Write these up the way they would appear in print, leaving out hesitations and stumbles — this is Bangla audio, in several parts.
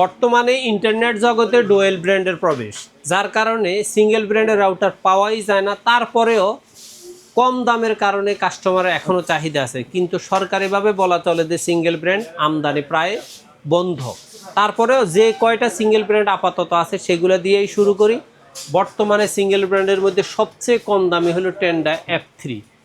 বর্তমানে ইন্টারনেট জগতে ডুয়েল ব্র্যান্ডের প্রবেশ, যার কারণে সিঙ্গেল ব্র্যান্ডের রাউটার পাওয়াই যায় না। তারপরেও কম দামের কারণে কাস্টমারের এখনও চাহিদা আছে, কিন্তু সরকারিভাবে বলা চলে যে সিঙ্গেল ব্র্যান্ড আমদানি প্রায় বন্ধ। তারপরেও যে কয়টা সিঙ্গেল ব্র্যান্ড আপাতত আছে সেগুলো দিয়েই শুরু করি। বর্তমানে সিঙ্গেল ব্র্যান্ডের মধ্যে সবচেয়ে কম দামি হলো টেন্ডা F3।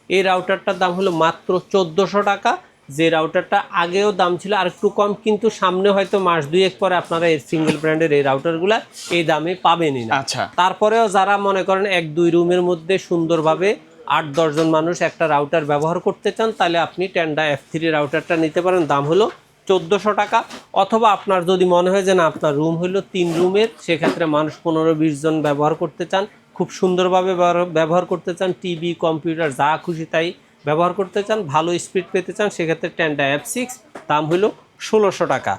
এই রাউটারটার দাম হলো মাত্র 1400 টাকা। যে রাউটারটা আগেও দাম ছিল আর একটু কম, কিন্তু সামনে হয়তো মাস দুয়েক পরে আপনারা এই সিঙ্গেল ব্র্যান্ডের এই রাউটারগুলো এই দামে পাবেনই না। আচ্ছা, তারপরেও যারা মনে করেন 1-2 রুমের মধ্যে সুন্দরভাবে 8-10 জন মানুষ একটা রাউটার ব্যবহার করতে চান, তাহলে আপনি টেন্ডা F3 রাউটারটা নিতে পারেন। দাম হলো 1400 টাকা। অথবা আপনার যদি মনে হয় যে না, আপনার রুম হলো 3 রুমের, সেক্ষেত্রে মানুষ 15-20 জন ব্যবহার করতে চান, খুব সুন্দরভাবে ব্যবহার করতে চান, টিভি কম্পিউটার যা খুশি তাই ব্যবহার করতে চান, ভালো স্পিড পেতে চান, সেক্ষেত্রে টেন্ডা F6 দাম হলো 1600 টাকা।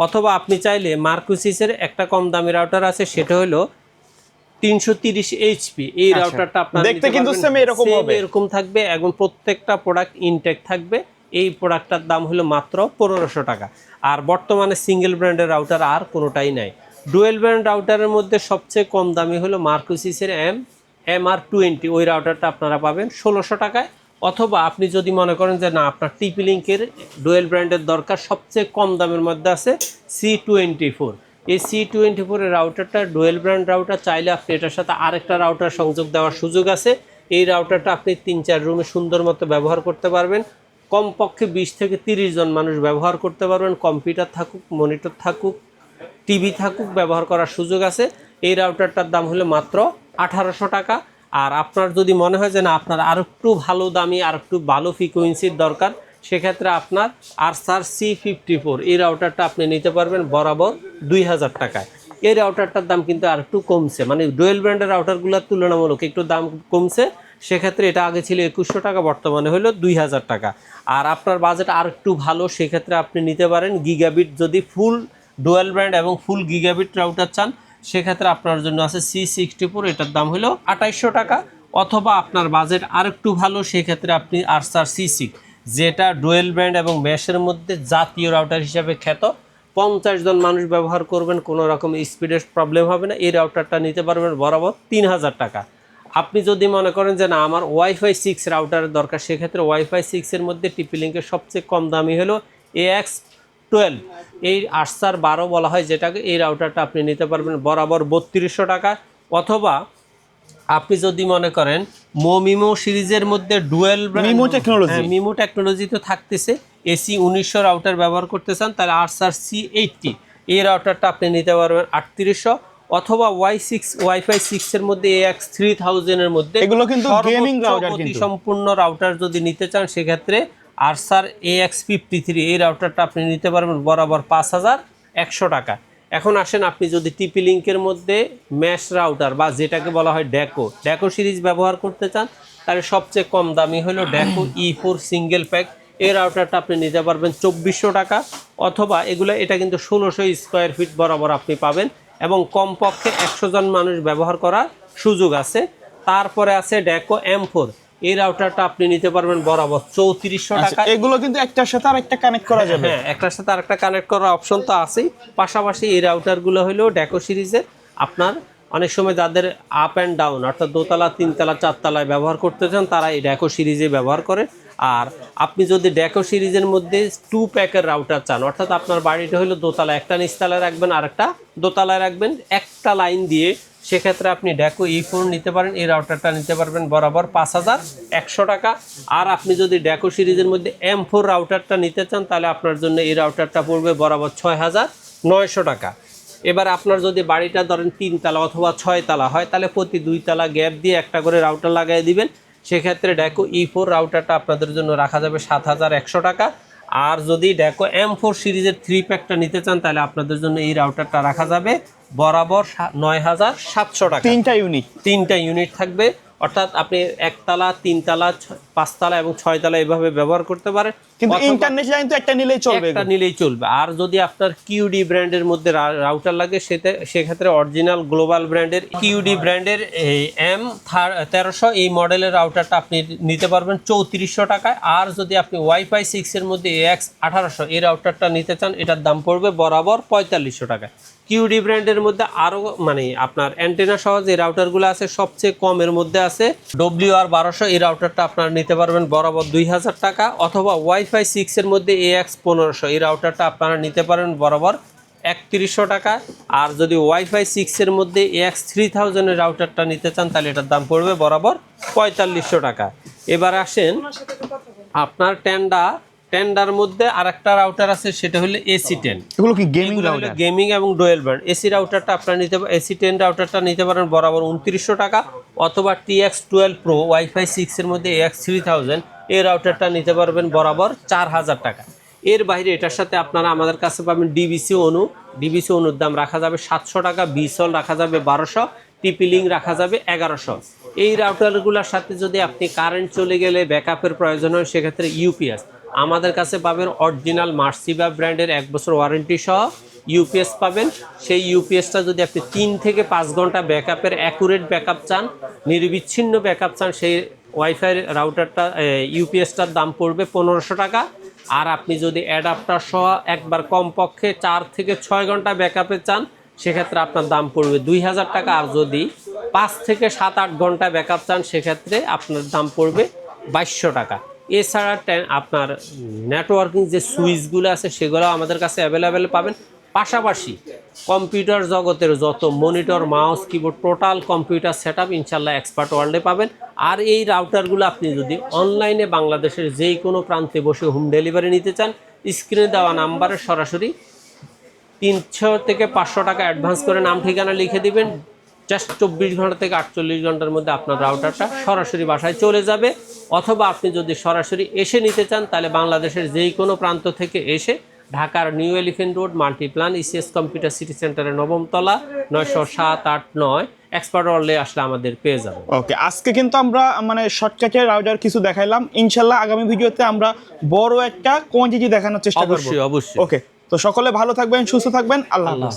অথবা আপনি চাইলে মার্কুসিসের একটা কম দামি রাউটার আছে, সেটা হলো 330 HP। এই রাউটারটা আপনার দেখতে কিন্তু সেম এরকম হবে, এরকম থাকবে এবং প্রত্যেকটা প্রোডাক্ট ইনটেক থাকবে। এই প্রোডাক্টটার দাম হলো মাত্র 1500 টাকা। আর বর্তমানে সিঙ্গেল ব্র্যান্ডের রাউটার আর কোনোটাই নাই। ডুয়েল ব্র্যান্ড রাউটারের মধ্যে সবচেয়ে কম দামি হলো মার্কুসিসের MR20। ওই রাউটারটা আপনারা পাবেন 1600 টাকায়। অথবা আপনি যদি মনে করেন যে না, আপনার টিপি লিঙ্কের ডুয়েল ব্র্যান্ডের দরকার, সবচেয়ে কম দামের মধ্যে আছে C24। এই C24 এর রাউটারটা ডুয়েল ব্র্যান্ড রাউটার। চাইলে আপনি এটার সাথে আরেকটা রাউটার সংযোগ দেওয়ার সুযোগ আছে। এই রাউটারটা আপনি 3-4 রুমে সুন্দর মতো ব্যবহার করতে পারবেন। কমপক্ষে 20-30 জন মানুষ ব্যবহার করতে পারবেন। কম্পিউটার থাকুক, মনিটর থাকুক, টিভি থাকুক, ব্যবহার করার সুযোগ আছে। এই রাউটারটার দাম হলো মাত্র 1800 টাকা। আর আপনার যদি মনে হয় যে না, আপনার আর একটু ভালো দামি, আর একটু ভালো ফ্রিকোয়েন্সির দরকার, সেক্ষেত্রে আপনার আরসার C54 এই রাউটারটা আপনি নিতে পারবেন বরাবর 2000 টাকায়। এই রাউটারটার দাম কিন্তু আর একটু কমছে, মানে ডুয়েল ব্র্যান্ডের রাউটারগুলোর তুলনামূলক একটু দাম কমছে। সেক্ষেত্রে এটা আগে ছিল 2100 টাকা, বর্তমানে হলো 2000 টাকা। আর আপনার বাজেট আর একটু ভালো, সেক্ষেত্রে আপনি নিতে পারেন গিগাবিট। যদি ফুল ডুয়েল ব্র্যান্ড এবং ফুল গিগাবিট রাউটার চান, সেক্ষেত্রে আপনার জন্য আছে C64। এটার দাম হলো 2800 টাকা। অথবা আপনার বাজেট আর একটু ভালো, সেক্ষেত্রে আপনি আরসার C6, যেটা ডুয়েল ব্র্যান্ড এবং মেশের মধ্যে জাতীয় রাউটার হিসাবে খ্যাত। 50 জন মানুষ ব্যবহার করবেন, কোনো রকম স্পিডের প্রবলেম হবে না। এই রাউটারটা নিতে পারবেন বরাবর 3000 টাকা। আপনি যদি মনে করেন যে না, আমার ওয়াইফাই 6 রাউটারের দরকার, সেক্ষেত্রে ওয়াইফাই 6-এর মধ্যে টিপি লিঙ্কের সবচেয়ে কম দামি হলো AX12। এই আরসার 12 বলা হয় যেটাকে। এই রাউটারটা আপনি নিতে পারবেন বরাবর 3200 টাকা। অথবা আপনি যদি মনে করেন মিমো সিরিজের মধ্যে ডুয়েল মিমো টেকনোলজি তো থাকতেছে, AC 1900 রাউটার ব্যবহার করতে চান, তাহলে আরসার C80 এই রাউটারটা আপনি নিতে পারবেন 3800। অথবা ওয়াইফাই 6-এর মধ্যে AX3000 এর মধ্যে, এগুলো কিন্তু গেমিং রাউটার, কিন্তু সম্পূর্ণ রাউটার যদি নিতে চান, সেক্ষেত্রে আরসার AX53 এই রাউটারটা আপনি নিতে পারবেন বরাবর 5100 টাকা। এখন আসেন, আপনি যদি টিপি লিঙ্কের মধ্যে ম্যাশ রাউটার বা যেটাকে বলা হয় ড্যাকো সিরিজ ব্যবহার করতে চান, তাহলে সবচেয়ে কম দামি হলো ড্যাকো E4 সিঙ্গেল প্যাক। এই রাউটারটা আপনি নিতে পারবেন 2400 টাকা। অথবা এটা কিন্তু 1600 স্কোয়ার ফিট বরাবর আপনি পাবেন, এবং কমপক্ষে 100 জন মানুষ ব্যবহার করার সুযোগ আছে। তারপরে আছে ড্যাকো M4। এই রাউটারটা আপনি নিতে পারবেন বরাবর 3400 টাকা। এগুলো কিন্তু একটার সাথে আরেকটা কানেক্ট করা যাবে। হ্যাঁ, একটার সাথে আরেকটা কানেক্ট করার অপশন তো আছেই। পাশাপাশি এই রাউটারগুলো হলো ড্যাকো সিরিজের। আপনার অনেক সময় যাদের আপ অ্যান্ড ডাউন, অর্থাৎ দোতলা, তিনতলা, চারতলায় ব্যবহার করতে চান, তারা এই ড্যাকো সিরিজে ব্যবহার করে। আর আপনি যদি ড্যাকো সিরিজের মধ্যে 2 প্যাকের রাউটার চান, অর্থাৎ আপনার বাড়িটা হলো দোতলা, একটা নিচতলায় রাখবেন, আরেকটা দোতলায় রাখবেন, একটা লাইন দিয়ে, সেক্ষেত্রে আপনি ড্যাকো E4 নিতে পারেন। এই রাউটারটা নিতে পারবেন বরাবর 5100 টাকা। আর আপনি যদি ড্যাকো সিরিজের মধ্যে M4 রাউটারটা নিতে চান, তাহলে আপনার জন্য এই রাউটারটা পড়বে বরাবর 6900 টাকা। এবার আপনার যদি বাড়িটা ধরেন 3 তলা অথবা 6 তলা হয়, তাহলে প্রতি 2 তলা গ্যাপ দিয়ে একটা করে রাউটার লাগিয়ে দিবেন। সেক্ষেত্রে ড্যাকো E4 রাউটারটা আপনাদের জন্য রাখা যাবে 7100 টাকা। আর যদি ড্যাকো M4 সিরিজের 3 প্যাকটা নিতে চান, তাহলে আপনাদের জন্য এই রাউটারটা রাখা যাবে বরাবর 9700 টাকা। 3টা ইউনিট থাকবে, অর্থাৎ আপনি 1 তলা, 3 তলা, 5 তলা এবং 6 তলা এভাবে ব্যবহার করতে পারেন। কিন্তু অথবা ইন্টারনেট লাইন তো একটা নিলেই চলবে একটা নিলেই চলবে। আর যদি আপনার কিউডি ব্র্যান্ডের মধ্যে রাউটার লাগে সেক্ষেত্রে অরিজিনাল গ্লোবাল ব্র্যান্ডের কিউডি ব্র্যান্ডের M1300 এই মডেলের রাউটারটা আপনি নিতে পারবেন 3400 টাকায়। আর যদি আপনি ওয়াইফাই 6 এর মধ্যে AX1800 এই রাউটারটা নিতে চান, এটার দাম পড়বে বরাবর 4500 টাকা। কিউডি ব্র্যান্ডের মধ্যে আরো মানে আপনার অ্যান্টেনা সহ যে রাউটারগুলো আছে সবচেয়ে কমের মধ্যে আছে WR1200 এই রাউটারটা আপনারা নিতে পারবেন বরাবর 2000 টাকা। অথবা ওয়াইফাই 6 এর মধ্যে AX1500 এই রাউটারটা আপনারা নিতে পারেন বরাবর 3100 টাকা। আর যদি ওয়াইফাই 6 এর মধ্যে AX3000 এর রাউটারটা নিতে চান তাহলে এটার দাম পড়বে বরাবর 4500 টাকা। এবার আসেন আপনার টেন্ডার মধ্যে আরেকটা রাউটার আছে, সেটা হলো AC10। এগুলো কি গেমিং রাউটার? গেমিং এবং ডুয়েল ব্যান্ড এসি রাউটারটা আপনারা AC10 রাউটারটা নিতে পারেন বরাবর 2900 টাকা। অথবা TX12 Pro ওয়াইফাই 6 এর মধ্যে AX3000 এই রাউটারটা নিতে পারবেন বরাবর 4000 টাকা। এর বাইরে এটার সাথে আপনারা আমাদের কাছে পাবেন ডিবিসি অনুর দাম রাখা যাবে 700 টাকা, বিসল রাখা যাবে 1200, টিপি-লিং রাখা যাবে 1100। এই রাউটারগুলোর সাথে যদি আপনি কারেন্ট চলে গেলে ব্যাকআপের প্রয়োজন হয় সেক্ষেত্রে ইউপিএস আমাদের কাছে পাবেন অরিজিনাল মার্সিবা ব্র্যান্ডের 1 বছর ওয়ারেন্টি সহ ইউপিএস পাবেন। সেই ইউপিএসটা যদি আপনি 3 থেকে 5 ঘন্টা ব্যাকআপের অ্যাকুরেট ব্যাকআপ চান, নিরবিচ্ছিন্ন ব্যাকআপ চান, সেই ওয়াইফাই রাউটারটা ইউপিএসটার দাম পড়বে 1500 টাকা। আর আপনি যদি অ্যাডাপ্টার সহ একবার কমপক্ষে 4 থেকে 6 ঘন্টা ব্যাকআপে চান সেক্ষেত্রে আপনার দাম পড়বে 2000 টাকা। আর যদি 5 থেকে 7-8 ঘন্টা ব্যাকআপ চান সেক্ষেত্রে আপনার দাম পড়বে 2200 টাকা। এছাড়া আপনার নেটওয়ার্কিং যে সুইচগুলো আছে সেগুলো আমাদের কাছে অ্যাভেলেবেল পাবেন। পাশাপাশি কম্পিউটার জগতের যত monitor, mouse, keyboard, total computer set up ইনশাল্লাহ এক্সপার্ট ওয়ার্ল্ডে পাবেন। আর এই রাউটারগুলো আপনি যদি অনলাইনে বাংলাদেশের যেই কোনো প্রান্তে বসে হোম ডেলিভারি নিতে চান, স্ক্রিনে দেওয়া নাম্বারে সরাসরি 300 থেকে 500 টাকা অ্যাডভান্স করে নাম ঠিকানা লিখে দিবেন। জাস্ট 24 ঘন্টা থেকে 48 ঘন্টার মধ্যে আপনার রাউটারটা সরাসরি বাসায় চলে যাবে। অথবা আপনি যদি সরাসরি এসে নিতে চান তাহলে বাংলাদেশের যেই কোনো প্রান্ত থেকে এসে ঢাকার new elephant road Multiplan ECS computer city সেন্টারের 9ম তলা 907-8-9 এক্সপার্ট ওয়ার্ল্ডে আসলে আমাদের পেয়ে যাবেন। ওকে, আজকে কিন্তু আমরা মানে শর্টকাটের রাউটার কিছু দেখাইলাম। ইনশাল্লাহ আগামী ভিডিওতে আমরা বড় একটা কোয়ান্টিটি দেখানোর চেষ্টা করব। অবশ্যই। ওকে, তো সকলে ভালো থাকবেন, সুস্থ থাকবেন। আল্লাহ হাফেজ।